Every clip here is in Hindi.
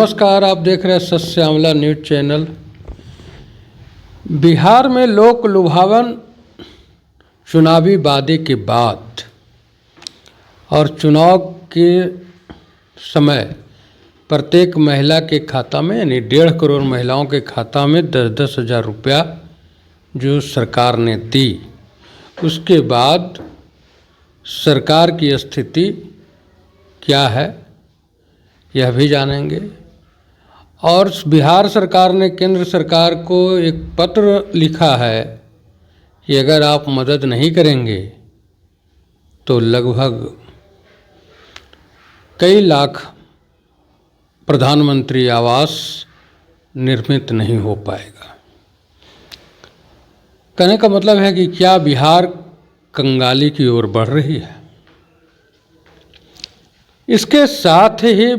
नमस्कार, आप देख रहे हैं सत्य श्यामला न्यूज चैनल। बिहार में लोक लुभावन चुनावी वादे के बाद और चुनाव के समय प्रत्येक महिला के खाता में यानी 1.5 करोड़ महिलाओं के खाता में 10-10 हज़ार रुपया जो सरकार ने दी, उसके बाद सरकार की स्थिति क्या है यह भी जानेंगे। और बिहार सरकार ने केंद्र सरकार को एक पत्र लिखा है कि अगर आप मदद नहीं करेंगे तो लगभग कई लाख प्रधानमंत्री आवास निर्मित नहीं हो पाएगा। कहने का मतलब है कि क्या बिहार कंगाली की ओर बढ़ रही है। इसके साथ ही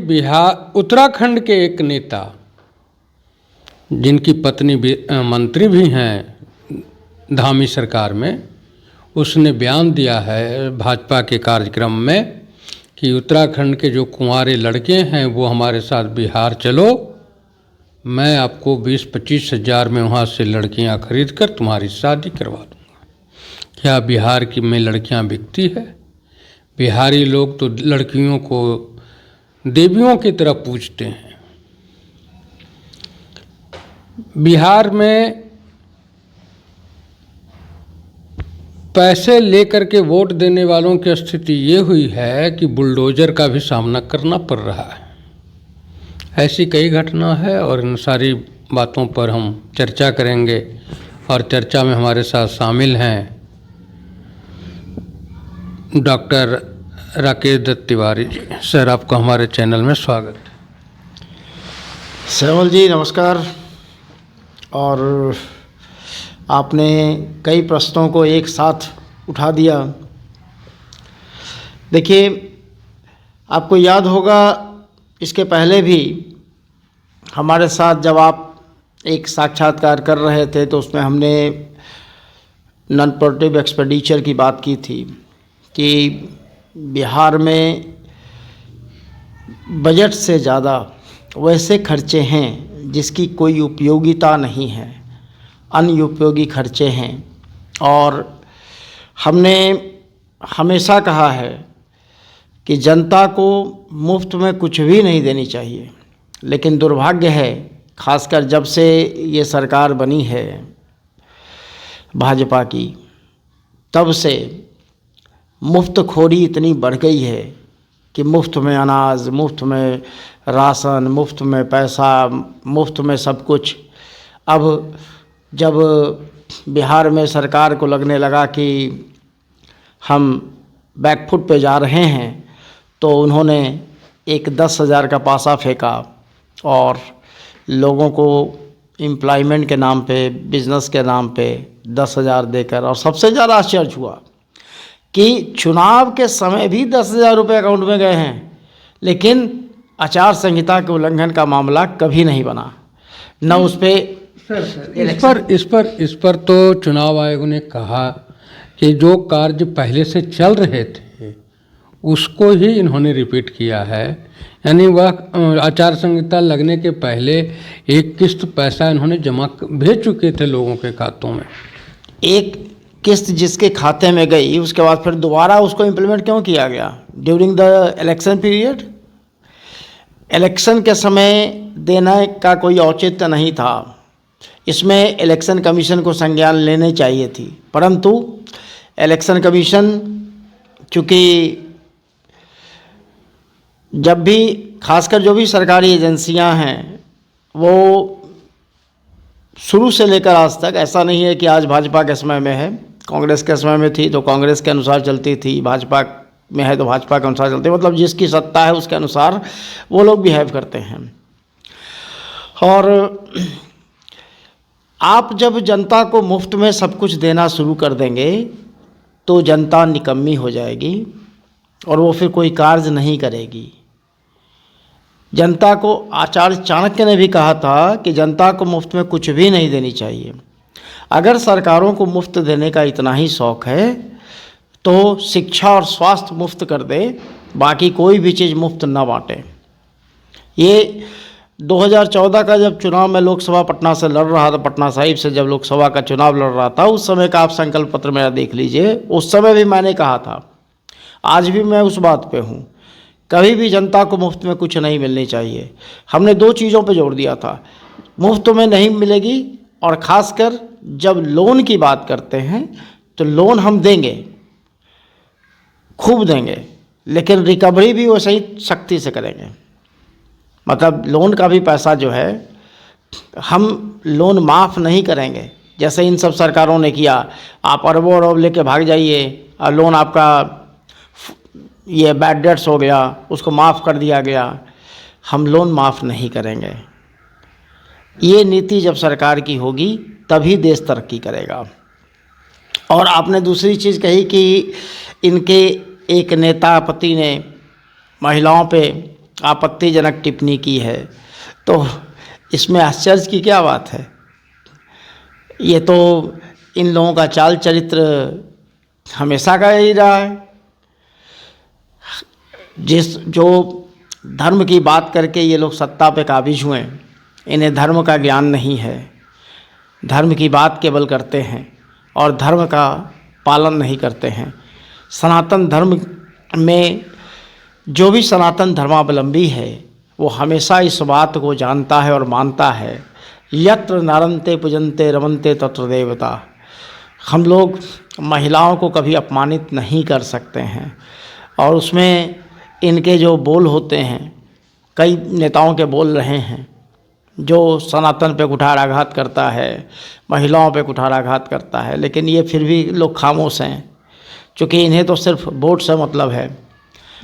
उत्तराखंड के एक नेता जिनकी पत्नी मंत्री भी हैं धामी सरकार में, उसने बयान दिया है भाजपा के कार्यक्रम में कि उत्तराखंड के जो कुंवारे लड़के हैं वो हमारे साथ बिहार चलो, मैं आपको 20-25 हज़ार में वहाँ से लड़कियाँ खरीद कर तुम्हारी शादी करवा दूँगा। क्या बिहार की में लड़कियाँ बिकती है? बिहारी लोग तो लड़कियों को देवियों की तरह पूजते हैं। बिहार में पैसे लेकर के वोट देने वालों की स्थिति ये हुई है कि बुलडोजर का भी सामना करना पड़ रहा है। ऐसी कई घटना है और इन सारी बातों पर हम चर्चा करेंगे और चर्चा में हमारे साथ शामिल हैं डॉक्टर राकेश दत्त तिवारी जी। सर, आपको हमारे चैनल में स्वागत है। श्यामल जी नमस्कार। और आपने कई प्रश्नों को एक साथ उठा दिया। देखिए, आपको याद होगा इसके पहले भी हमारे साथ जब आप एक साक्षात्कार कर रहे थे तो उसमें हमने नॉन प्रोडक्टिव एक्सपेंडिचर की बात की थी कि बिहार में बजट से ज़्यादा वैसे खर्चे हैं जिसकी कोई उपयोगिता नहीं है, अनुपयोगी खर्चे हैं। और हमने हमेशा कहा है कि जनता को मुफ्त में कुछ भी नहीं देनी चाहिए, लेकिन दुर्भाग्य है खासकर जब से ये सरकार बनी है भाजपा की, तब से मुफ्तखोरी इतनी बढ़ गई है कि मुफ्त में अनाज, मुफ्त में राशन, मुफ्त में पैसा, मुफ्त में सब कुछ। अब जब बिहार में सरकार को लगने लगा कि हम बैकफुट पे जा रहे हैं तो उन्होंने एक 10 हज़ार का पासा फेंका और लोगों को एम्प्लॉयमेंट के नाम पे, बिजनेस के नाम पे 10 हज़ार देकर, और सबसे ज़्यादा आश्चर्य हुआ कि चुनाव के समय भी 10 हज़ार रुपये अकाउंट में गए हैं, लेकिन आचार संहिता के उल्लंघन का मामला कभी नहीं बना। न उस पर इस पर तो चुनाव आयोग ने कहा कि जो कार्य पहले से चल रहे थे उसको ही इन्होंने रिपीट किया है। यानी वह आचार संहिता लगने के पहले एक किस्त पैसा इन्होंने जमा भेज चुके थे लोगों के खातों में। एक किस्त जिसके खाते में गई, उसके बाद फिर दोबारा उसको इम्प्लीमेंट क्यों किया गया during the election period? Election के समय देने का कोई औचित्य नहीं था। इसमें इलेक्शन कमीशन को संज्ञान लेने चाहिए थी, परंतु इलेक्शन कमीशन चूँकि जब भी खासकर जो भी सरकारी एजेंसियां हैं वो शुरू से लेकर आज तक, ऐसा नहीं है कि आज भाजपा के समय में है, कांग्रेस के समय में थी तो कांग्रेस के अनुसार चलती थी, भाजपा में है तो भाजपा के अनुसार चलती है, मतलब जिसकी सत्ता है उसके अनुसार वो लोग बिहेव करते हैं। और आप जब जनता को मुफ्त में सब कुछ देना शुरू कर देंगे तो जनता निकम्मी हो जाएगी और वो फिर कोई कार्य नहीं करेगी। जनता को आचार्य चाणक्य ने भी कहा था कि जनता को मुफ्त में कुछ भी नहीं देनी चाहिए। अगर सरकारों को मुफ्त देने का इतना ही शौक़ है तो शिक्षा और स्वास्थ्य मुफ्त कर दे, बाकी कोई भी चीज़ मुफ्त ना बांटे। ये 2014 का जब चुनाव में लोकसभा पटना से लड़ रहा था, पटना साहिब से जब लोकसभा का चुनाव लड़ रहा था, उस समय का आप संकल्प पत्र मेरा देख लीजिए। उस समय भी मैंने कहा था, आज भी मैं उस बात पे हूँ, कभी भी जनता को मुफ्त में कुछ नहीं मिलनी चाहिए। हमने 2 चीज़ों पे जोर दिया था, मुफ्त में नहीं मिलेगी, और ख़ासकर जब लोन की बात करते हैं तो लोन हम देंगे, खूब देंगे, लेकिन रिकवरी भी वैसे ही सख्ती से करेंगे। मतलब लोन का भी पैसा जो है हम लोन माफ़ नहीं करेंगे, जैसे इन सब सरकारों ने किया। आप अरबों अरब लेके भाग जाइए और लोन आपका ये बैड डेट्स हो गया, उसको माफ़ कर दिया गया। हम लोन माफ़ नहीं करेंगे। ये नीति जब सरकार की होगी तभी देश तरक्की करेगा। और आपने दूसरी चीज़ कही कि इनके एक नेता पति ने महिलाओं पे आपत्तिजनक टिप्पणी की है, तो इसमें आश्चर्य की क्या बात है? ये तो इन लोगों का चाल चरित्र हमेशा का ही रहा है। जो धर्म की बात करके ये लोग सत्ता पे काबिज हुए, इन्हें धर्म का ज्ञान नहीं है, धर्म की बात केवल करते हैं और धर्म का पालन नहीं करते हैं। सनातन धर्म में जो भी सनातन धर्मावलंबी है वो हमेशा इस बात को जानता है और मानता है, यत्र नारंते पूजन्ते रमन्ते तत्र देवता। हम लोग महिलाओं को कभी अपमानित नहीं कर सकते हैं। और उसमें इनके जो बोल होते हैं, कई नेताओं के बोल रहे हैं, जो सनातन पे कुठाराघात करता है, महिलाओं पे कुठाराघात करता है, लेकिन ये फिर भी लोग खामोश हैं, क्योंकि इन्हें तो सिर्फ वोट से मतलब है।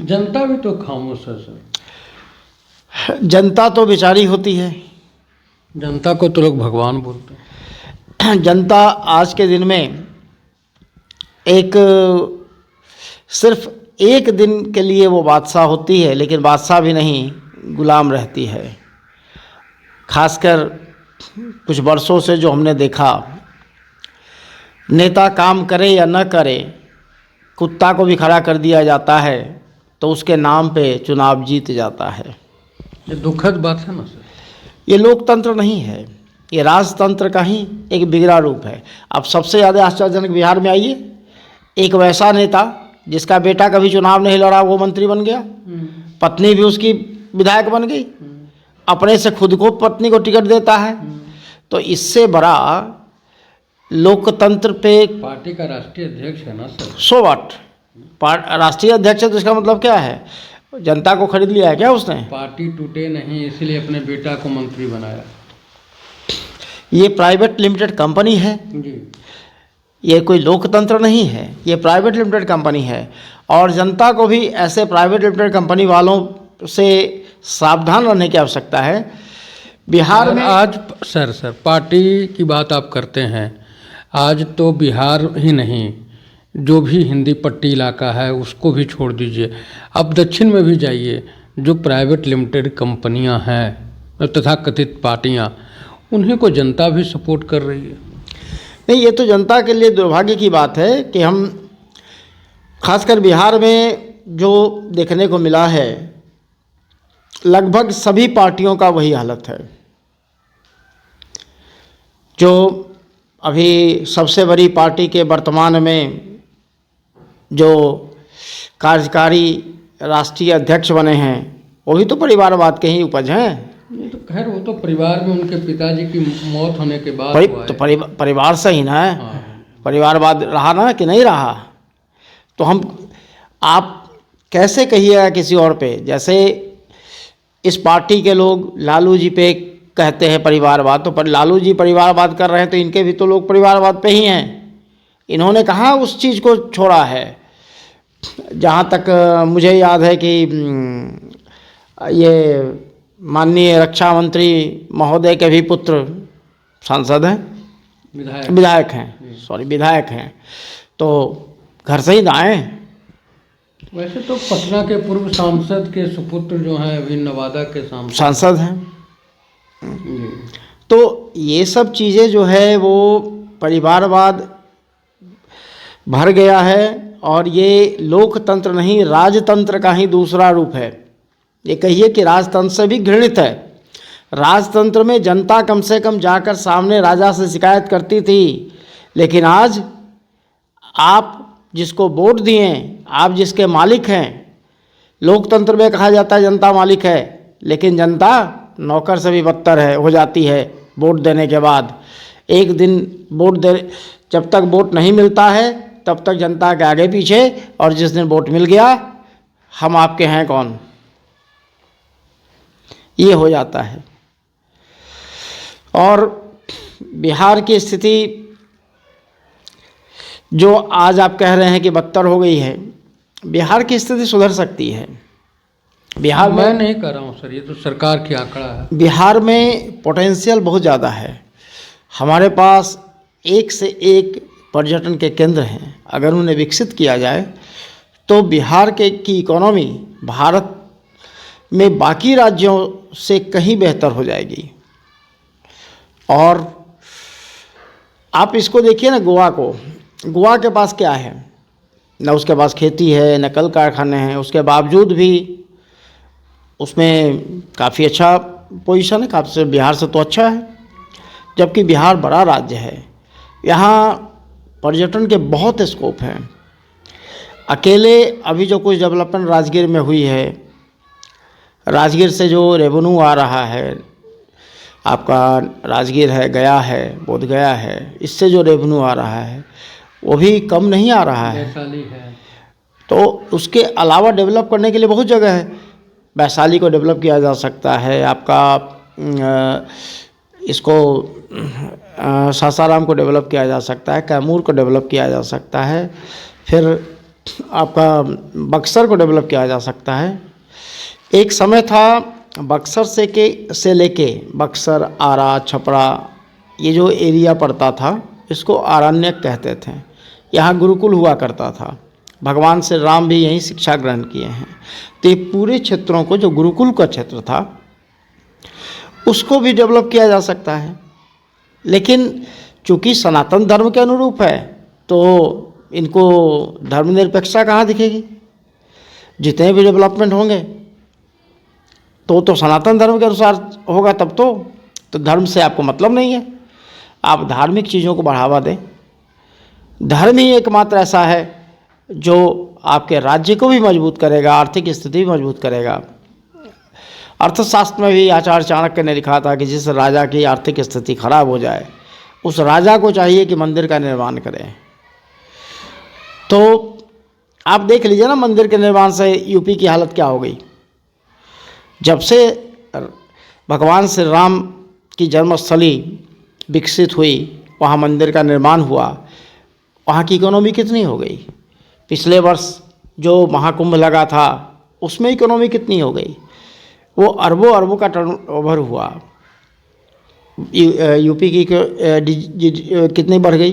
जनता भी तो खामोश है सर। जनता तो बेचारी होती है, जनता को तो लोग भगवान बोलते हैं। जनता आज के दिन में सिर्फ एक दिन के लिए वो बादशाह होती है, लेकिन बादशाह भी नहीं, गुलाम रहती है। खासकर कुछ वर्षों से जो हमने देखा, नेता काम करे या न करे, कुत्ता को भी खड़ा कर दिया जाता है तो उसके नाम पे चुनाव जीत जाता है। ये दुखद बात है ना सर। ये लोकतंत्र नहीं है, ये राजतंत्र का ही एक बिगड़ा रूप है। अब सबसे ज़्यादा आश्चर्यजनक, बिहार में आइए, एक वैसा नेता जिसका बेटा कभी चुनाव नहीं लड़ा वो मंत्री बन गया, पत्नी भी उसकी विधायक बन गई, अपने से खुद को पत्नी को टिकट देता है। तो इससे बड़ा लोकतंत्र पे पार्टी का राष्ट्रीय अध्यक्ष है ना सर। सो व्हाट, राष्ट्रीय अध्यक्ष है तो इसका मतलब क्या है? जनता को खरीद लिया है क्या उसने? पार्टी टूटे नहीं इसलिए अपने बेटा को मंत्री बनाया। ये प्राइवेट लिमिटेड कंपनी है जी, ये कोई लोकतंत्र नहीं है, ये प्राइवेट लिमिटेड कंपनी है। और जनता को भी ऐसे प्राइवेट लिमिटेड कंपनी वालों से सावधान रहने की आवश्यकता है। बिहार में आज सर पार्टी की बात आप करते हैं, आज तो बिहार ही नहीं, जो भी हिंदी पट्टी इलाका है उसको भी छोड़ दीजिए, अब दक्षिण में भी जाइए, जो प्राइवेट लिमिटेड कंपनियां हैं तथा कथित पार्टियां, उन्हीं को जनता भी सपोर्ट कर रही है। नहीं, ये तो जनता के लिए दुर्भाग्य की बात है कि हम खासकर बिहार में जो देखने को मिला है, लगभग सभी पार्टियों का वही हालत है। जो अभी सबसे बड़ी पार्टी के वर्तमान में जो कार्यकारी राष्ट्रीय अध्यक्ष बने हैं, वो भी तो परिवारवाद के ही उपज हैं। ये तो खैर वो तो परिवार में उनके पिताजी की मौत होने के बाद हुआ है। तो परिवार से ही ना है। हाँ। परिवारवाद रहा ना कि नहीं रहा? तो आप कैसे कहिएगा किसी और पे? जैसे इस पार्टी के लोग लालू जी पे कहते हैं परिवारवाद, तो लालू जी परिवारवाद कर रहे हैं तो इनके भी तो लोग परिवारवाद पे ही हैं। इन्होंने कहाँ उस चीज़ को छोड़ा है। जहाँ तक मुझे याद है कि ये माननीय रक्षा मंत्री महोदय के भी पुत्र सांसद हैं, विधायक हैं, तो घर से ही आए। वैसे तो पटना के पूर्व सांसद के सुपुत्र जो हैं अभी नवादा के सांसद हैं। तो ये सब चीज़ें जो है वो परिवारवाद भर गया है, और ये लोकतंत्र नहीं राजतंत्र का ही दूसरा रूप है। ये कहिए कि राजतंत्र से भी घृणित है। राजतंत्र में जनता कम से कम जाकर सामने राजा से शिकायत करती थी, लेकिन आज आप जिसको वोट दिए, आप जिसके मालिक हैं, लोकतंत्र में कहा जाता है जनता मालिक है, लेकिन जनता नौकर से भी बदतर है हो जाती है वोट देने के बाद। एक दिन वोट दे, जब तक वोट नहीं मिलता है तब तक जनता के आगे पीछे, और जिस दिन वोट मिल गया हम आपके हैं कौन, ये हो जाता है। और बिहार की स्थिति जो आज आप कह रहे हैं कि बदतर हो गई है, बिहार की स्थिति सुधर सकती है। बिहार मैं में नहीं कर रहा हूँ सर, ये तो सरकार की आंकड़ा है। बिहार में पोटेंशियल बहुत ज़्यादा है। हमारे पास एक से एक पर्यटन के केंद्र हैं। अगर उन्हें विकसित किया जाए तो बिहार की इकोनॉमी भारत में बाकी राज्यों से कहीं बेहतर हो जाएगी। और आप इसको देखिए ना, गोवा को, गोवा के पास क्या है, न उसके पास खेती है न कल कारखाने हैं, उसके बावजूद भी उसमें काफ़ी अच्छा पोजीशन है, काफ़ी बिहार से तो अच्छा है। जबकि बिहार बड़ा राज्य है, यहाँ पर्यटन के बहुत स्कोप हैं। अकेले अभी जो कुछ डेवलपमेंट राजगीर में हुई है, राजगीर से जो रेवेन्यू आ रहा है, आपका राजगीर है, गया है, बोध गया है, इससे जो रेवेन्यू आ रहा है वो भी कम नहीं आ रहा है। वैशाली है, तो उसके अलावा डेवलप करने के लिए बहुत जगह है। वैशाली को डेवलप किया जा सकता है, आपका इसको सासाराम को डेवलप किया जा सकता है, कैमूर को डेवलप किया जा सकता है, फिर आपका बक्सर को डेवलप किया जा सकता है। एक समय था बक्सर से लेके बक्सर, आरा, छपरा, ये जो एरिया पड़ता था इसको आरण्यक कहते थे। यहाँ गुरुकुल हुआ करता था, भगवान श्री राम भी यहीं शिक्षा ग्रहण किए हैं। तो ये पूरे क्षेत्रों को, जो गुरुकुल का क्षेत्र था, उसको भी डेवलप किया जा सकता है। लेकिन चूँकि सनातन धर्म के अनुरूप है तो इनको धर्मनिरपेक्षता कहाँ दिखेगी। जितने भी डेवलपमेंट होंगे तो सनातन धर्म के अनुसार होगा, तब तो धर्म से आपको मतलब नहीं है। आप धार्मिक चीज़ों को बढ़ावा दें। धर्म ही एकमात्र ऐसा है जो आपके राज्य को भी मजबूत करेगा, आर्थिक स्थिति भी मजबूत करेगा। अर्थशास्त्र में भी आचार्य चाणक्य ने लिखा था कि जिस राजा की आर्थिक स्थिति खराब हो जाए उस राजा को चाहिए कि मंदिर का निर्माण करें। तो आप देख लीजिए ना, मंदिर के निर्माण से यूपी की हालत क्या हो गई। जब से भगवान श्री राम की जन्मस्थली विकसित हुई, वहाँ मंदिर का निर्माण हुआ, वहाँ की इकोनॉमी कितनी हो गई। पिछले वर्ष जो महाकुंभ लगा था उसमें इकोनॉमी कितनी हो गई, वो अरबों अरबों का टर्नओवर हुआ। यूपी की कितनी बढ़ गई।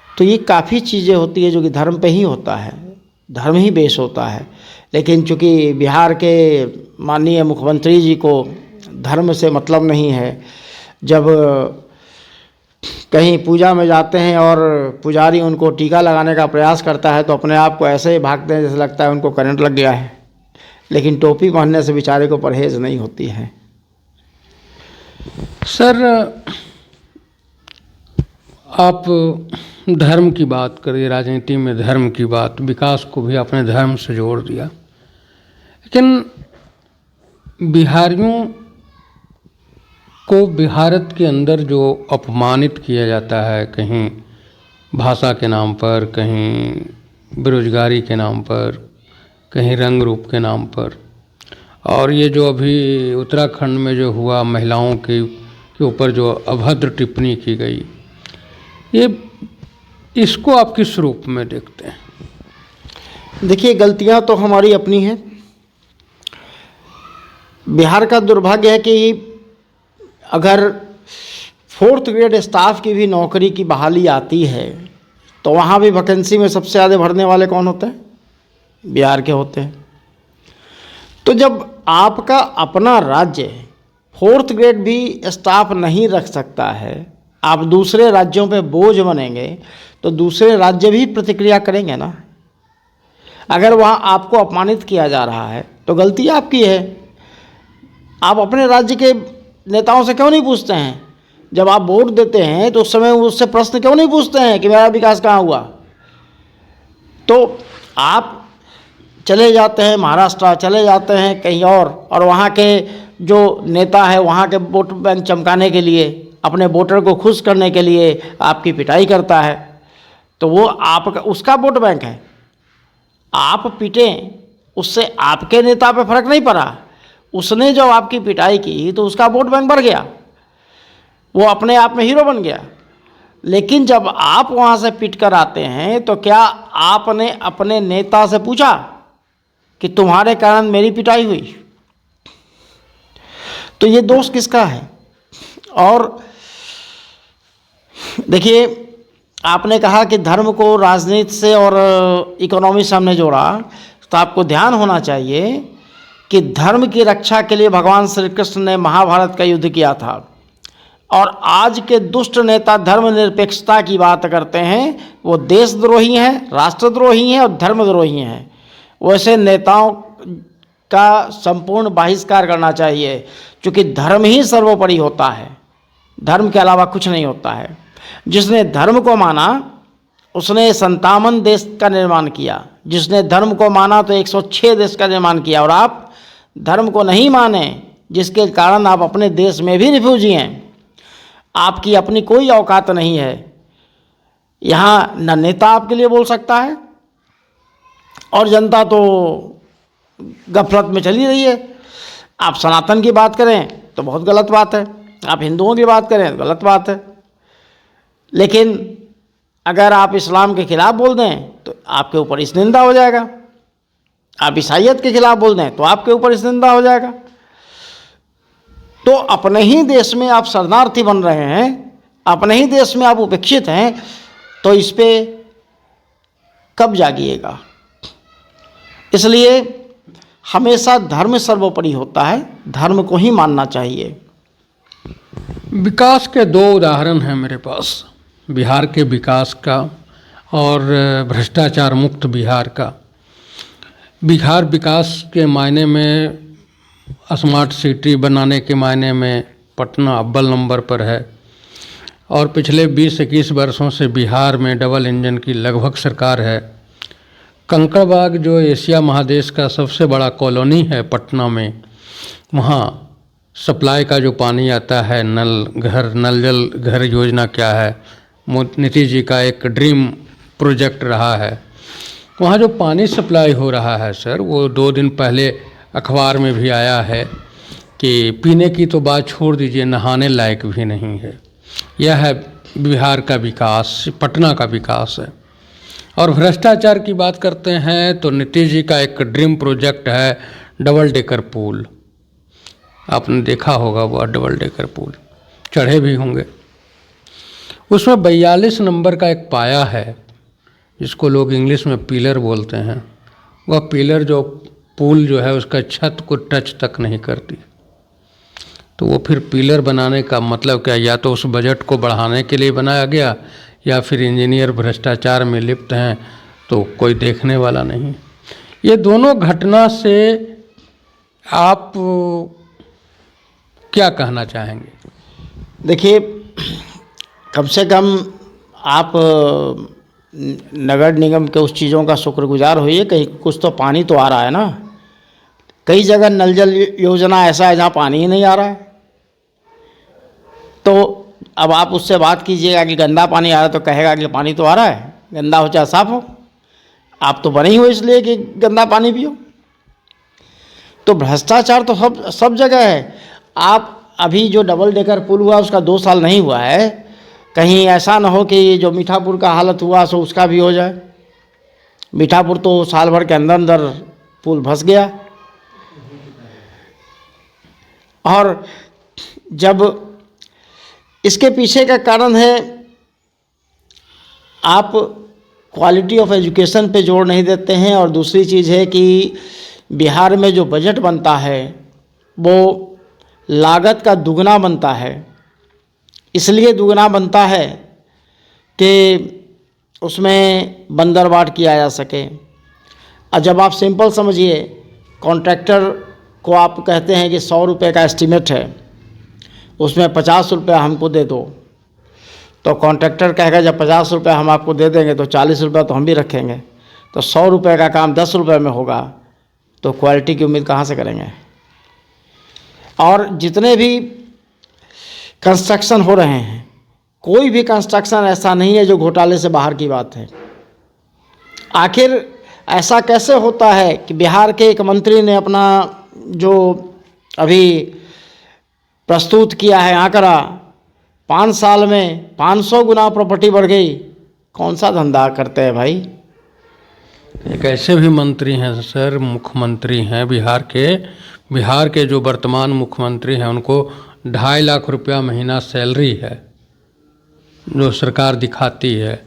तो ये काफ़ी चीज़ें होती है जो कि धर्म पे ही होता है, धर्म ही बेस होता है। लेकिन चूँकि बिहार के माननीय मुख्यमंत्री जी को धर्म से मतलब नहीं है, जब कहीं पूजा में जाते हैं और पुजारी उनको टीका लगाने का प्रयास करता है तो अपने आप को ऐसे ही भागते हैं जैसे लगता है उनको करंट लग गया है। लेकिन टोपी पहनने से बेचारे को परहेज नहीं होती है। सर आप धर्म की बात करिए, राजनीति में धर्म की बात, विकास को भी अपने धर्म से जोड़ दिया। लेकिन बिहारियों को बिहारत के अंदर जो अपमानित किया जाता है, कहीं भाषा के नाम पर, कहीं बेरोजगारी के नाम पर, कहीं रंग रूप के नाम पर, और ये जो अभी उत्तराखंड में जो हुआ, महिलाओं के ऊपर जो अभद्र टिप्पणी की गई, ये इसको आप किस रूप में देखते हैं? देखिए, गलतियां तो हमारी अपनी हैं। बिहार का दुर्भाग्य है कि अगर 4th ग्रेड स्टाफ की भी नौकरी की बहाली आती है तो वहाँ भी वैकेंसी में सबसे ज़्यादा भरने वाले कौन होते हैं? बिहार के होते हैं। तो जब आपका अपना राज्य 4th ग्रेड भी स्टाफ नहीं रख सकता है, आप दूसरे राज्यों पे बोझ बनेंगे तो दूसरे राज्य भी प्रतिक्रिया करेंगे ना। अगर वहाँ आपको अपमानित किया जा रहा है तो गलती आपकी है। आप अपने राज्य के नेताओं से क्यों नहीं पूछते हैं? जब आप वोट देते हैं तो उस समय उससे प्रश्न क्यों नहीं पूछते हैं कि मेरा विकास कहाँ हुआ? तो आप चले जाते हैं महाराष्ट्र, चले जाते हैं कहीं और वहाँ के जो नेता है वहाँ के वोट बैंक चमकाने के लिए, अपने वोटर को खुश करने के लिए आपकी पिटाई करता है। तो वो आपका उसका वोट बैंक है। आप पिटें, उससे आपके नेता पे फर्क नहीं पड़ा। उसने जब आपकी पिटाई की तो उसका वोट बैंक बढ़ गया, वो अपने आप में हीरो बन गया। लेकिन जब आप वहाँ से पिट कर आते हैं तो क्या आपने अपने नेता से पूछा कि तुम्हारे कारण मेरी पिटाई हुई? तो ये दोष किसका है? और देखिए, आपने कहा कि धर्म को राजनीति से और इकोनॉमी से हमने जोड़ा, तो आपको ध्यान होना चाहिए कि धर्म की रक्षा के लिए भगवान श्री कृष्ण ने महाभारत का युद्ध किया था। और आज के दुष्ट नेता धर्मनिरपेक्षता की बात करते हैं, वो देशद्रोही हैं, राष्ट्रद्रोही हैं और धर्मद्रोही हैं। वैसे नेताओं का संपूर्ण बहिष्कार करना चाहिए, क्योंकि धर्म ही सर्वोपरि होता है, धर्म के अलावा कुछ नहीं होता है। जिसने धर्म को माना उसने 57 देश का निर्माण किया, जिसने धर्म को माना तो 106 देश का निर्माण किया। और आप धर्म को नहीं माने, जिसके कारण आप अपने देश में भी रिफ्यूजी हैं, आपकी अपनी कोई औकात नहीं है। यहाँ न नेता आपके लिए बोल सकता है और जनता तो गफलत में चली रही है। आप सनातन की बात करें तो बहुत गलत बात है, आप हिंदुओं की बात करें तो गलत बात है। लेकिन अगर आप इस्लाम के खिलाफ बोल दें तो आपके ऊपर इस निंदा हो जाएगा, आप ईसाइयत के खिलाफ बोल दें तो आपके ऊपर इस निंदा हो जाएगा। तो अपने ही देश में आप शरणार्थी बन रहे हैं, अपने ही देश में आप उपेक्षित हैं, तो इस पे कब जागिएगा? इसलिए हमेशा धर्म सर्वोपरि होता है, धर्म को ही मानना चाहिए। विकास के दो उदाहरण हैं मेरे पास, बिहार के विकास का और भ्रष्टाचार मुक्त बिहार का। बिहार विकास के मायने में, स्मार्ट सिटी बनाने के मायने में पटना अव्वल नंबर पर है। और पिछले 20-21 वर्षों से बिहार में डबल इंजन की लगभग सरकार है। कंकड़बाग जो एशिया महादेश का सबसे बड़ा कॉलोनी है पटना में, वहाँ सप्लाई का जो पानी आता है, नल जल घर योजना क्या है, नीतीश जी का एक ड्रीम प्रोजेक्ट रहा है। वहाँ जो पानी सप्लाई हो रहा है सर, वो 2 दिन पहले अखबार में भी आया है कि पीने की तो बात छोड़ दीजिए, नहाने लायक भी नहीं है। यह है बिहार का विकास, पटना का विकास है। और भ्रष्टाचार की बात करते हैं तो नीतीश जी का एक ड्रीम प्रोजेक्ट है डबल डेकर पुल। आपने देखा होगा वह डबल डेकर पुल, चढ़े भी होंगे। उसमें 42 नंबर का एक पाया है, जिसको लोग इंग्लिश में पिलर बोलते हैं। वह पिलर जो पुल जो है उसका छत को टच तक नहीं करती। तो वो फिर पिलर बनाने का मतलब क्या? या तो उस बजट को बढ़ाने के लिए बनाया गया, या फिर इंजीनियर भ्रष्टाचार में लिप्त हैं तो कोई देखने वाला नहीं। ये दोनों घटना से आप क्या कहना चाहेंगे? देखिए, कम से कम आप नगर निगम के उस चीज़ों का शुक्रगुजार होइए, कहीं कुछ तो पानी तो आ रहा है ना। कई जगह नल जल योजना ऐसा है जहाँ पानी ही नहीं आ रहा है। तो अब आप उससे बात कीजिएगा कि गंदा पानी आ रहा है, तो कहेगा कि पानी तो आ रहा है, गंदा हो चाहे साफ हो, आप तो बने ही हो इसलिए कि गंदा पानी पियो। तो भ्रष्टाचार तो सब जगह है। आप अभी जो डबल डेकर पुल हुआ उसका 2 साल नहीं हुआ है, कहीं ऐसा ना हो कि जो मीठापुर का हालत हुआ सो उसका भी हो जाए। मीठापुर तो साल भर के अंदर पुल धंस गया। और जब इसके पीछे का कारण है, आप क्वालिटी ऑफ एजुकेशन पे जोर नहीं देते हैं। और दूसरी चीज़ है कि बिहार में जो बजट बनता है वो लागत का दुगना बनता है। इसलिए दुगना बनता है कि उसमें बंदरबाट किया जा सके। और जब आप सिंपल समझिए, कॉन्ट्रैक्टर को आप कहते हैं कि 100 रुपये का एस्टीमेट है, उसमें 50 रुपया हमको दे दो, तो कॉन्ट्रैक्टर कहेगा जब 50 रुपया हम आपको दे देंगे तो 40 रुपया तो हम भी रखेंगे, तो 100 रुपये का काम 10 रुपये में होगा, तो क्वालिटी की उम्मीद कहाँ से करेंगे। और जितने भी कंस्ट्रक्शन हो रहे हैं, कोई भी कंस्ट्रक्शन ऐसा नहीं है जो घोटाले से बाहर की बात है। आखिर ऐसा कैसे होता है कि बिहार के एक मंत्री ने अपना जो अभी प्रस्तुत किया है आंकड़ा, 5 साल में 500 गुना प्रॉपर्टी बढ़ गई। कौन सा धंधा करते हैं भाई। एक ऐसे भी मंत्री हैं सर, मुख्यमंत्री हैं बिहार के जो वर्तमान मुख्यमंत्री हैं, उनको 2.5 लाख रुपया महीना सैलरी है जो सरकार दिखाती है,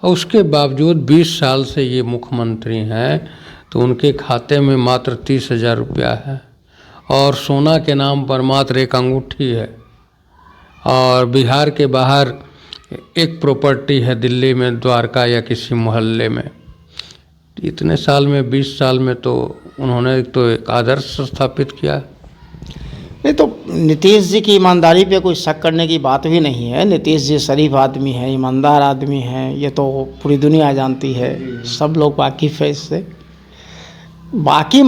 और उसके बावजूद 20 साल से ये मुख्यमंत्री हैं, तो उनके खाते में मात्र 30,000 रुपया है, और सोना के नाम पर मात्र एक अंगूठी है। और बिहार के बाहर एक प्रॉपर्टी है दिल्ली में, द्वारका या किसी मोहल्ले में। इतने साल में, 20 साल में तो उन्होंने तो एक आदर्श स्थापित किया। नहीं तो नीतीश जी की ईमानदारी पे कोई शक करने की बात भी नहीं है। नीतीश जी शरीफ आदमी हैं, ईमानदार आदमी हैं, ये तो पूरी दुनिया जानती है, सब लोग वाकिफ़ है इससे। बाकी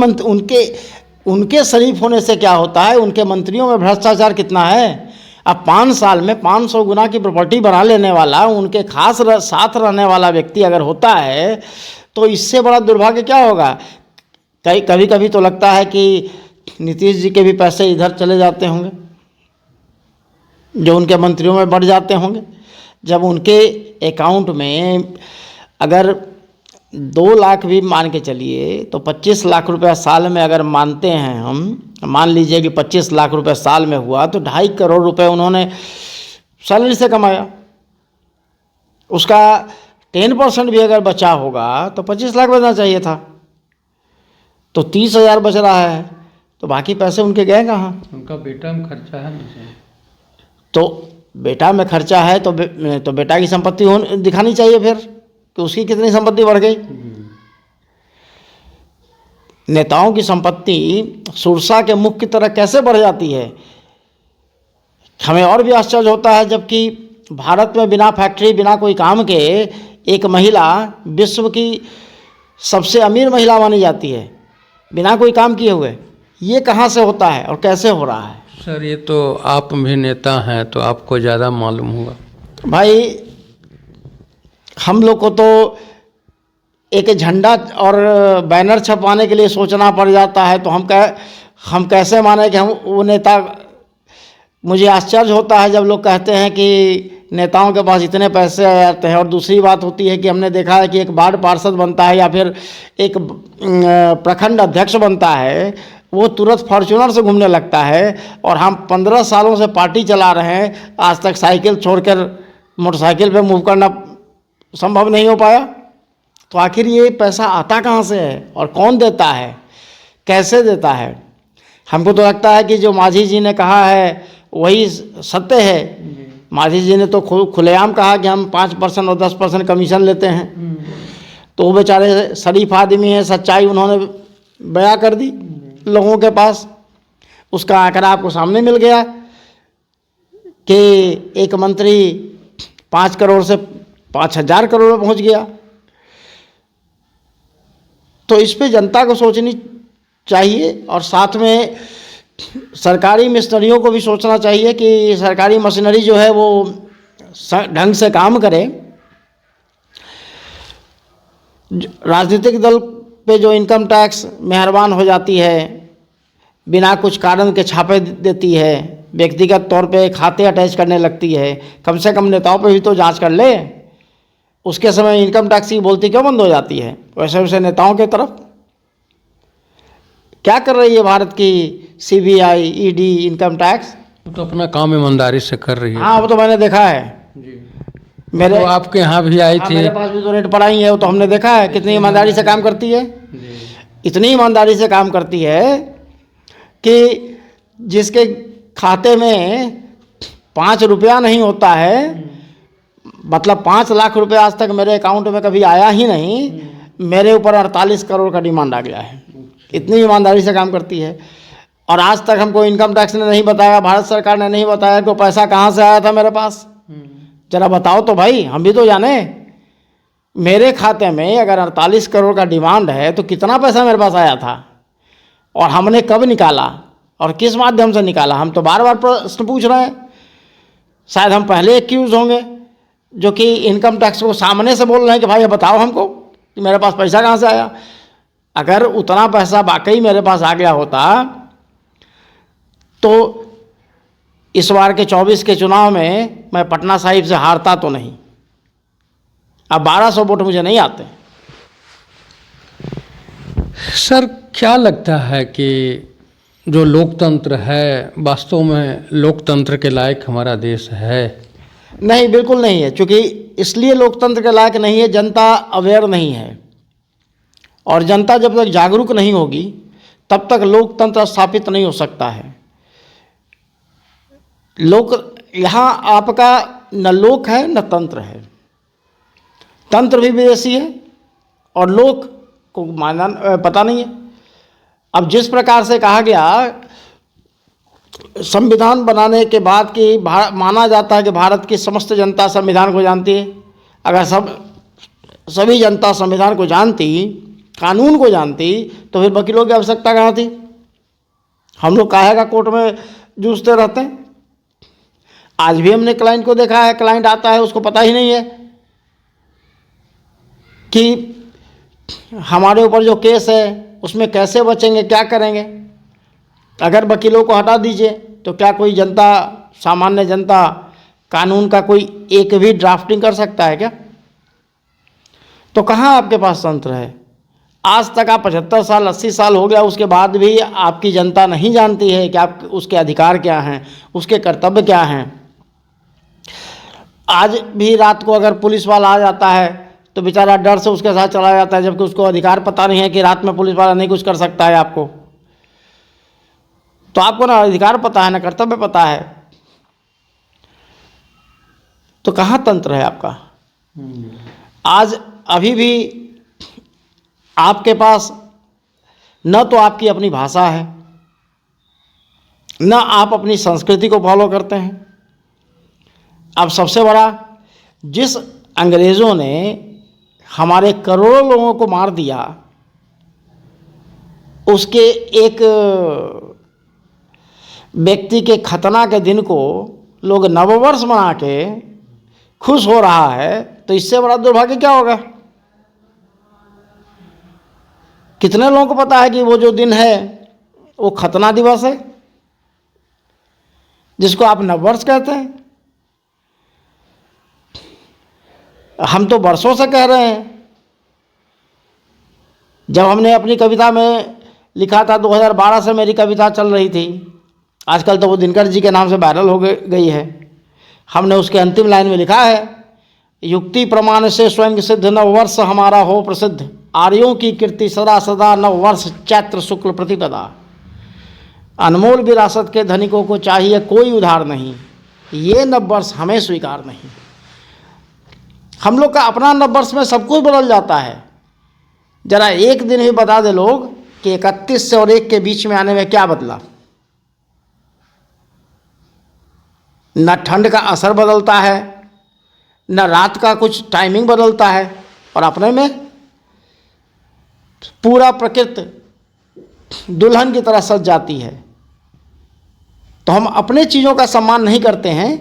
उनके शरीफ होने से क्या होता है, उनके मंत्रियों में भ्रष्टाचार कितना है। अब 5 साल में 500 गुना की प्रॉपर्टी बना लेने वाला, उनके खास साथ रहने वाला व्यक्ति अगर होता है, तो इससे बड़ा दुर्भाग्य क्या होगा। कभी कभी तो लगता है कि नीतीश जी के भी पैसे इधर चले जाते होंगे जो उनके मंत्रियों में बढ़ जाते होंगे। जब उनके अकाउंट में अगर 2 लाख भी मान के चलिए, तो 25 लाख रुपया साल में अगर मानते हैं हम, मान लीजिए कि 25 लाख रुपये साल में हुआ, तो 2.5 करोड़ रुपए उन्होंने सैलरी से कमाया। उसका 10% भी अगर बचा होगा तो 25 लाख बचना चाहिए था, तो 30,000 बच रहा है, तो बाकी पैसे उनके गए कहाँ। उनका बेटा में खर्चा है ना, तो बेटा में खर्चा है तो बेटा की संपत्ति दिखानी चाहिए फिर कि उसकी कितनी संपत्ति बढ़ गई। नेताओं की संपत्ति सुरसा के मुख की तरह कैसे बढ़ जाती है, हमें और भी आश्चर्य होता है। जबकि भारत में बिना फैक्ट्री, बिना कोई काम के एक महिला विश्व की सबसे अमीर महिला मानी जाती है, बिना कोई काम किए हुए। ये कहाँ से होता है और कैसे हो रहा है। सर ये तो आप भी नेता हैं तो आपको ज़्यादा मालूम होगा। भाई हम लोग को तो एक झंडा और बैनर छपवाने के लिए सोचना पड़ जाता है, तो हम कैसे माने कि हम वो नेता। मुझे आश्चर्य होता है जब लोग कहते हैं कि नेताओं के पास इतने पैसे आ जाते हैं। और दूसरी बात होती है कि हमने देखा है कि एक वार्ड पार्षद बनता है या फिर एक प्रखंड अध्यक्ष बनता है, वो तुरंत फॉर्च्यूनर से घूमने लगता है, और हम 15 सालों से पार्टी चला रहे हैं, आज तक साइकिल छोड़कर मोटरसाइकिल पे मूव करना संभव नहीं हो पाया। तो आखिर ये पैसा आता कहाँ से है और कौन देता है, कैसे देता है। हमको तो लगता है कि जो माझी जी ने कहा है वही सत्य है। माझी जी ने तो खुलेआम कहा कि हम 5% और 10% कमीशन लेते हैं, तो वो बेचारे शरीफ आदमी हैं, सच्चाई उन्होंने बयां कर दी लोगों के पास। उसका आंकड़ा आपको सामने मिल गया कि एक मंत्री 5 करोड़ से 5,000 करोड़ में पहुंच गया। तो इस पे जनता को सोचनी चाहिए, और साथ में सरकारी मिशनरियों को भी सोचना चाहिए कि सरकारी मशीनरी जो है वो ढंग से काम करे। राजनीतिक दल पे जो इनकम टैक्स मेहरबान हो जाती है, बिना कुछ कारण के छापे देती है, व्यक्तिगत तौर पे खाते अटैच करने लगती है, कम से कम नेताओं पे भी तो जांच कर ले। उसके समय इनकम टैक्स की बोलती क्यों बंद हो जाती है। वैसे वैसे नेताओं के तरफ क्या कर रही है भारत की CBI, ED, इनकम टैक्स। तो अपना काम ईमानदारी से कर रही है। हाँ, वो तो मैंने देखा है जी। मेरे तो आपके यहाँ भी आई थी। मेरे पास भी तो रेट पड़ा ही है, वो तो हमने देखा है कितनी ईमानदारी से काम करती है। इतनी ईमानदारी से काम करती है कि जिसके खाते में 5 रुपया नहीं होता है, मतलब 5 लाख रुपए आज तक मेरे अकाउंट में कभी आया ही नहीं, मेरे ऊपर 48 करोड़ का डिमांड आ गया है। इतनी ईमानदारी से काम करती है। और आज तक हमको इनकम टैक्स ने नहीं बताया, भारत सरकार ने नहीं बताया कि वो पैसा कहाँ से आया था मेरे पास। जरा बताओ तो भाई, हम भी तो जाने। मेरे खाते में अगर 48 करोड़ का डिमांड है तो कितना पैसा मेरे पास आया था, और हमने कब निकाला और किस माध्यम से निकाला? हम तो बार बार प्रश्न पूछ रहे हैं। शायद हम पहले एक्यूज होंगे जो कि इनकम टैक्स को सामने से बोल रहे हैं कि भाई बताओ हमको कि मेरे पास पैसा कहाँ से आया। अगर उतना पैसा वाकई मेरे पास आ गया होता तो इस बार के 24 के चुनाव में मैं पटना साहिब से हारता तो नहीं। अब 1200 वोट मुझे नहीं आते। सर, क्या लगता है कि जो लोकतंत्र है वास्तव में लोकतंत्र के लायक हमारा देश है? नहीं, बिल्कुल नहीं है। क्योंकि इसलिए लोकतंत्र के लायक नहीं है, जनता अवेयर नहीं है, और जनता जब तक जागरूक नहीं होगी तब तक लोकतंत्र स्थापित नहीं हो सकता है। यहाँ आपका न लोक है न तंत्र है। तंत्र भी विदेशी है और लोक को पता नहीं है। अब जिस प्रकार से कहा गया संविधान बनाने के बाद कि माना जाता है कि भारत की समस्त जनता संविधान को जानती है। अगर सभी जनता संविधान को जानती, कानून को जानती, तो फिर वकीलों की आवश्यकता कहाँ थी? हम लोग काहे का कोर्ट में जूझते रहते हैं। आज भी हमने क्लाइंट को देखा है, क्लाइंट आता है उसको पता ही नहीं है कि हमारे ऊपर जो केस है उसमें कैसे बचेंगे, क्या करेंगे। अगर वकीलों को हटा दीजिए तो क्या कोई जनता, सामान्य जनता कानून का कोई एक भी ड्राफ्टिंग कर सकता है क्या? तो कहाँ आपके पास तंत्र है? आज तक आप 75 साल 80 साल हो गया, उसके बाद भी आपकी जनता नहीं जानती है कि आप उसके अधिकार क्या हैं, उसके कर्तव्य क्या हैं। आज भी रात को अगर पुलिस वाला आ जाता है तो बेचारा डर से उसके साथ चला जाता है, जबकि उसको अधिकार पता नहीं है कि रात में पुलिस वाला नहीं कुछ कर सकता है आपको। तो आपको ना अधिकार पता है ना कर्तव्य पता है, तो कहाँ तंत्र है आपका? आज अभी भी आपके पास न तो आपकी अपनी भाषा है, न आप अपनी संस्कृति को फॉलो करते हैं। अब सबसे बड़ा, जिस अंग्रेज़ों ने हमारे करोड़ों लोगों को मार दिया, उसके एक व्यक्ति के खतना के दिन को लोग नववर्ष मना के खुश हो रहा है, तो इससे बड़ा दुर्भाग्य क्या होगा? कितने लोगों को पता है कि वो जो दिन है वो खतना दिवस है, जिसको आप नववर्ष कहते हैं? हम तो वर्षों से कह रहे हैं। जब हमने अपनी कविता में लिखा था, 2012 से मेरी कविता चल रही थी, आजकल तो वो दिनकर जी के नाम से वायरल हो गई है। हमने उसके अंतिम लाइन में लिखा है, युक्ति प्रमाण से स्वयं सिद्ध नववर्ष हमारा हो प्रसिद्ध, आर्यों की कीर्ति सदा सदा नववर्ष चैत्र शुक्ल प्रतिपदा। अनमोल विरासत के धनिकों को चाहिए कोई उधार नहीं, ये नववर्ष हमें स्वीकार नहीं। हम लोग का अपना नववर्ष में सब कुछ बदल जाता है। जरा एक दिन भी बता दे लोग कि 31 से और 1 के बीच में आने में क्या बदला। न ठंड का असर बदलता है, न रात का कुछ टाइमिंग बदलता है, और अपने में पूरा प्रकृति दुल्हन की तरह सज जाती है। तो हम अपने चीज़ों का सम्मान नहीं करते हैं,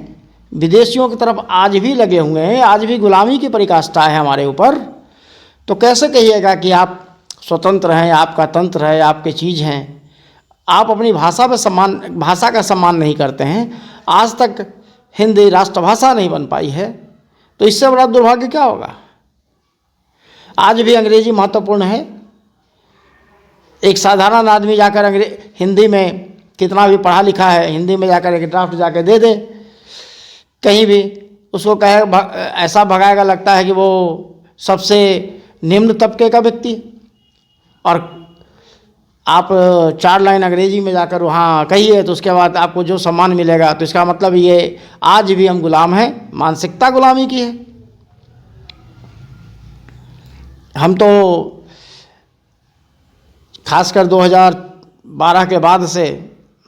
विदेशियों की तरफ आज भी लगे हुए हैं, आज भी गुलामी की परिकाष्ठा है हमारे ऊपर। तो कैसे कहिएगा कि आप स्वतंत्र हैं, आपका तंत्र है, आपके चीज़ हैं? आप अपनी भाषा का सम्मान नहीं करते हैं। आज तक हिंदी राष्ट्रभाषा नहीं बन पाई है, तो इससे बड़ा दुर्भाग्य क्या होगा? आज भी अंग्रेजी महत्वपूर्ण है। एक साधारण आदमी जाकर हिंदी में कितना भी पढ़ा लिखा है, हिंदी में जाकर एक ड्राफ्ट जाके दे दे कहीं भी, उसको कहे ऐसा भगाएगा, लगता है कि वो सबसे निम्न तबके का व्यक्ति। और आप 4 लाइन अंग्रेजी में जाकर वहाँ कहिए तो उसके बाद आपको जो सम्मान मिलेगा, तो इसका मतलब ये आज भी हम गुलाम हैं, मानसिकता गुलामी की है। हम तो खासकर 2012 के बाद से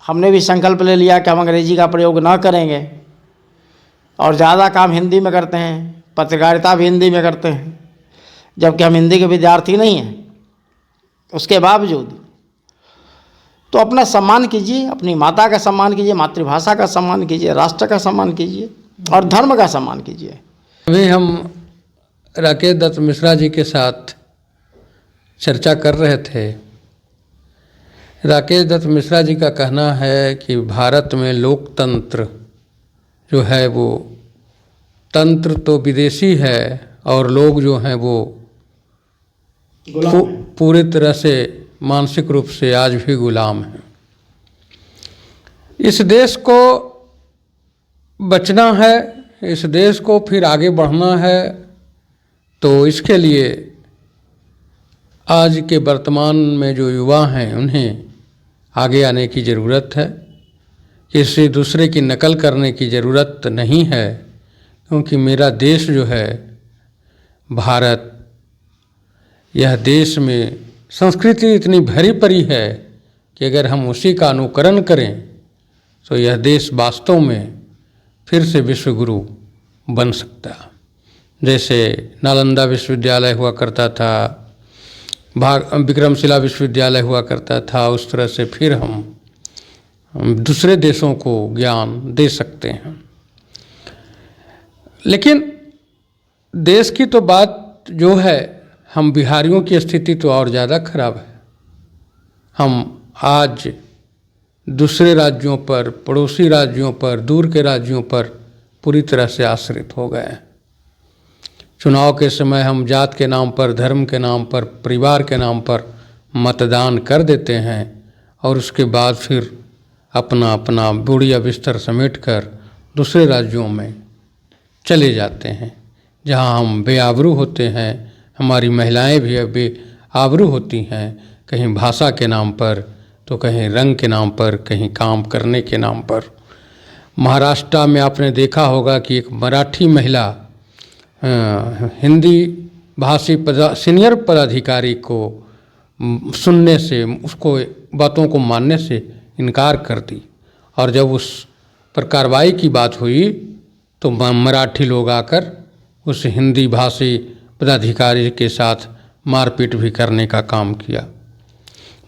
हमने भी संकल्प ले लिया कि हम अंग्रेजी का प्रयोग ना करेंगे और ज़्यादा काम हिंदी में करते हैं, पत्रकारिता भी हिंदी में करते हैं, जबकि हम हिंदी के विद्यार्थी नहीं हैं। उसके बावजूद तो अपना सम्मान कीजिए, अपनी माता का सम्मान कीजिए, मातृभाषा का सम्मान कीजिए, राष्ट्र का सम्मान कीजिए और धर्म का सम्मान कीजिए। अभी हम राकेश दत्त मिश्रा जी के साथ चर्चा कर रहे थे। राकेश दत्त मिश्रा जी का कहना है कि भारत में लोकतंत्र जो है वो तंत्र तो विदेशी है और लोग जो हैं वो पूरी तरह से मानसिक रूप से आज भी गुलाम हैं। इस देश को बचना है, इस देश को फिर आगे बढ़ना है, तो इसके लिए आज के वर्तमान में जो युवा हैं उन्हें आगे आने की ज़रूरत है। किसी दूसरे की नकल करने की ज़रूरत नहीं है, क्योंकि मेरा देश जो है भारत, यह देश में संस्कृति इतनी भरी पड़ी है कि अगर हम उसी का अनुकरण करें तो यह देश वास्तव में फिर से विश्वगुरु बन सकता है। जैसे नालंदा विश्वविद्यालय हुआ करता था, विक्रमशिला विश्वविद्यालय हुआ करता था, उस तरह से फिर हम दूसरे देशों को ज्ञान दे सकते हैं। लेकिन देश की तो बात जो है, हम बिहारियों की स्थिति तो और ज़्यादा खराब है। हम आज दूसरे राज्यों पर, पड़ोसी राज्यों पर, दूर के राज्यों पर पूरी तरह से आश्रित हो गए हैं। चुनाव के समय हम जात के नाम पर, धर्म के नाम पर, परिवार के नाम पर मतदान कर देते हैं और उसके बाद फिर अपना अपना बोरिया बिस्तर समेटकर दूसरे राज्यों में चले जाते हैं, जहां हम बेआबरू होते हैं। हमारी महिलाएं भी बेआबरू होती हैं, कहीं भाषा के नाम पर तो कहीं रंग के नाम पर, कहीं काम करने के नाम पर। महाराष्ट्र में आपने देखा होगा कि एक मराठी महिला हिंदी भाषी सीनियर पदाधिकारी को सुनने से, उसको बातों को मानने से इनकार कर दी, और जब उस पर कार्रवाई की बात हुई तो मराठी लोग आकर उस हिंदी भाषी पदाधिकारी के साथ मारपीट भी करने का काम किया।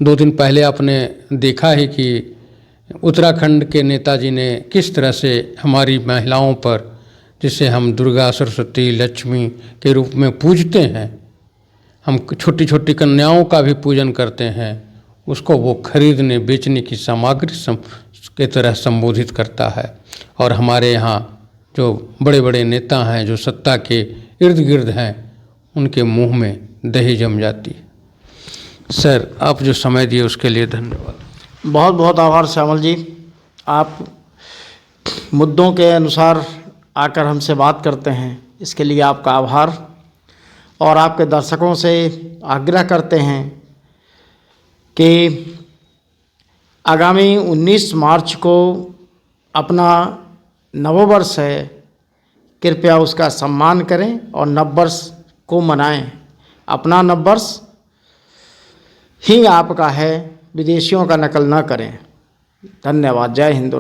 2 दिन पहले आपने देखा है कि उत्तराखंड के नेताजी ने किस तरह से हमारी महिलाओं पर, जिसे हम दुर्गा, सरस्वती, लक्ष्मी के रूप में पूजते हैं, हम छोटी छोटी कन्याओं का भी पूजन करते हैं, उसको वो खरीदने बेचने की सामग्री के तरह संबोधित करता है। और हमारे यहाँ जो बड़े बड़े नेता हैं, जो सत्ता के इर्द गिर्द हैं, उनके मुंह में दही जम जाती है। सर, आप जो समय दिए उसके लिए धन्यवाद। बहुत बहुत आभार श्यामल जी। आप मुद्दों के अनुसार आकर हमसे बात करते हैं, इसके लिए आपका आभार। और आपके दर्शकों से आग्रह करते हैं कि आगामी 19 मार्च को अपना नववर्ष है, कृपया उसका सम्मान करें और नववर्ष को मनाएं। अपना नववर्ष ही आपका है, विदेशियों का नकल न करें। धन्यवाद। जय हिंद।